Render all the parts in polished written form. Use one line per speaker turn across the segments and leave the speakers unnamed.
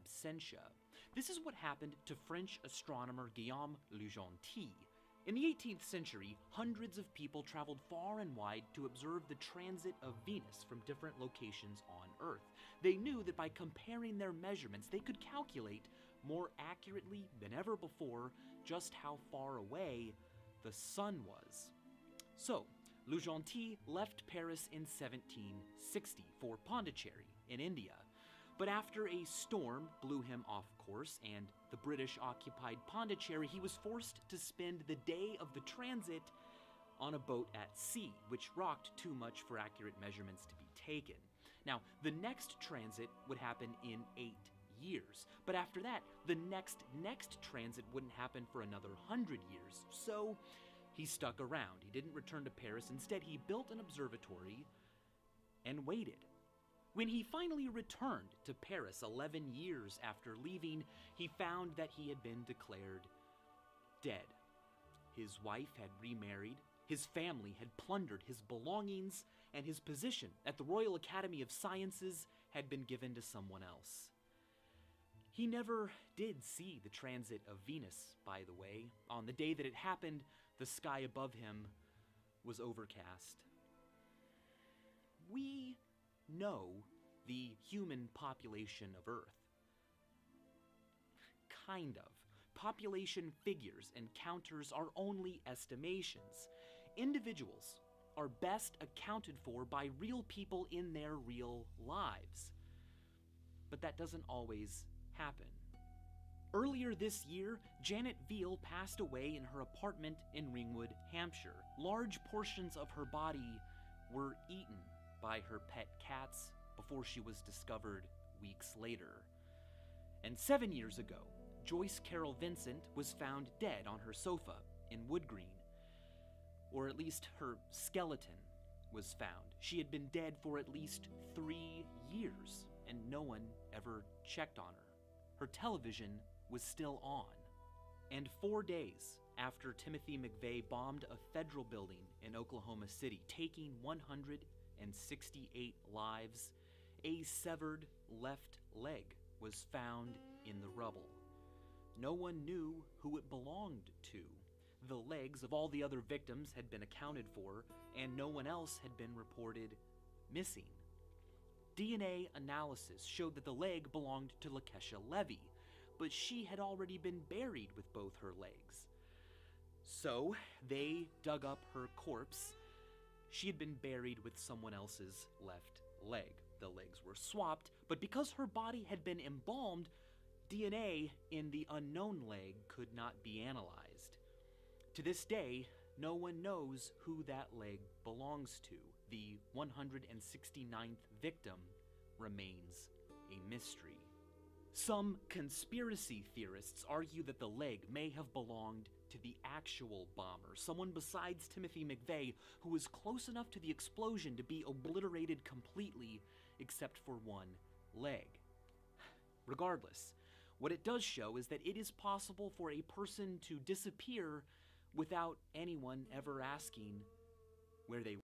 absentia. This is what happened to French astronomer Guillaume Le Gentil. In the 18th century, hundreds of people traveled far and wide to observe the transit of Venus from different locations on Earth. They knew that by comparing their measurements, they could calculate more accurately than ever before just how far away the sun was. So, Le Gentil left Paris in 1760 for Pondicherry in India. But after a storm blew him off course and the British occupied Pondicherry, he was forced to spend the day of the transit on a boat at sea, which rocked too much for accurate measurements to be taken. Now, the next transit would happen in 8 years, but after that, the next transit wouldn't happen for another 100 years. So he stuck around. He didn't return to Paris. Instead, he built an observatory and waited. When he finally returned to Paris 11 years after leaving, he found that he had been declared dead. His wife had remarried, his family had plundered his belongings, and his position at the Royal Academy of Sciences had been given to someone else. He never did see the transit of Venus, by the way. On the day that it happened, the sky above him was overcast. We know the human population of Earth. Kind of. Population figures and counters are only estimations. Individuals are best accounted for by real people in their real lives. But that doesn't always happen. Earlier this year, Janet Veal passed away in her apartment in Ringwood, Hampshire. Large portions of her body were eaten by her pet cats before she was discovered weeks later. And 7 years ago, Joyce Carol Vincent was found dead on her sofa in Wood Green. Or at least her skeleton was found. She had been dead for at least 3 years, and no one ever checked on her. Her television was still on. And 4 days after Timothy McVeigh bombed a federal building in Oklahoma City, taking 168 lives, a severed left leg was found in the rubble. No one knew who it belonged to. The legs of all the other victims had been accounted for, and no one else had been reported missing. DNA analysis showed that the leg belonged to Lakesha Levy, but she had already been buried with both her legs. So they dug up her corpse. She had been buried with someone else's left leg. The legs were swapped, but because her body had been embalmed, DNA in the unknown leg could not be analyzed. To this day, no one knows who that leg belongs to. The 169th victim remains a mystery. Some conspiracy theorists argue that the leg may have belonged to the actual bomber, someone besides Timothy McVeigh who was close enough to the explosion to be obliterated completely except for one leg. Regardless, what it does show is that it is possible for a person to disappear without anyone ever asking where they were.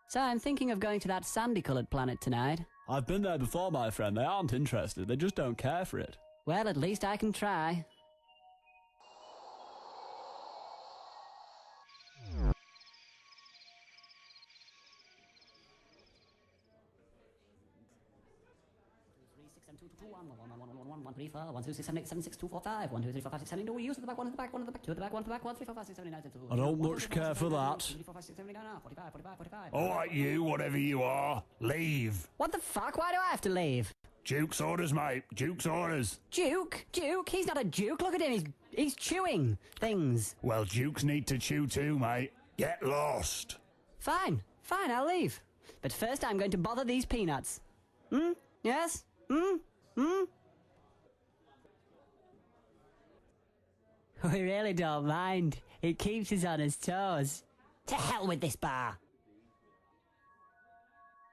So I'm thinking of going to that sandy-coloured planet tonight.
I've been there before, my friend. They aren't interested. They just don't care for it.
Well, at least I can try.
I don't much care for that. Alright, you, whatever you are, leave.
What the fuck? Why do I have to leave?
Duke's orders, mate. Duke's orders.
Duke? Duke? He's not a duke. Look at him. He's chewing things.
Well, dukes need to chew too, mate. Get lost.
Fine. Fine, I'll leave. But first I'm going to bother these peanuts. Hmm? Yes? Hmm? Hmm? We really don't mind. It keeps us on his toes. To hell with this bar.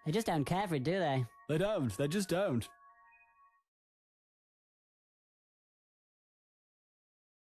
They just don't care for it, do they?
They don't. They just don't.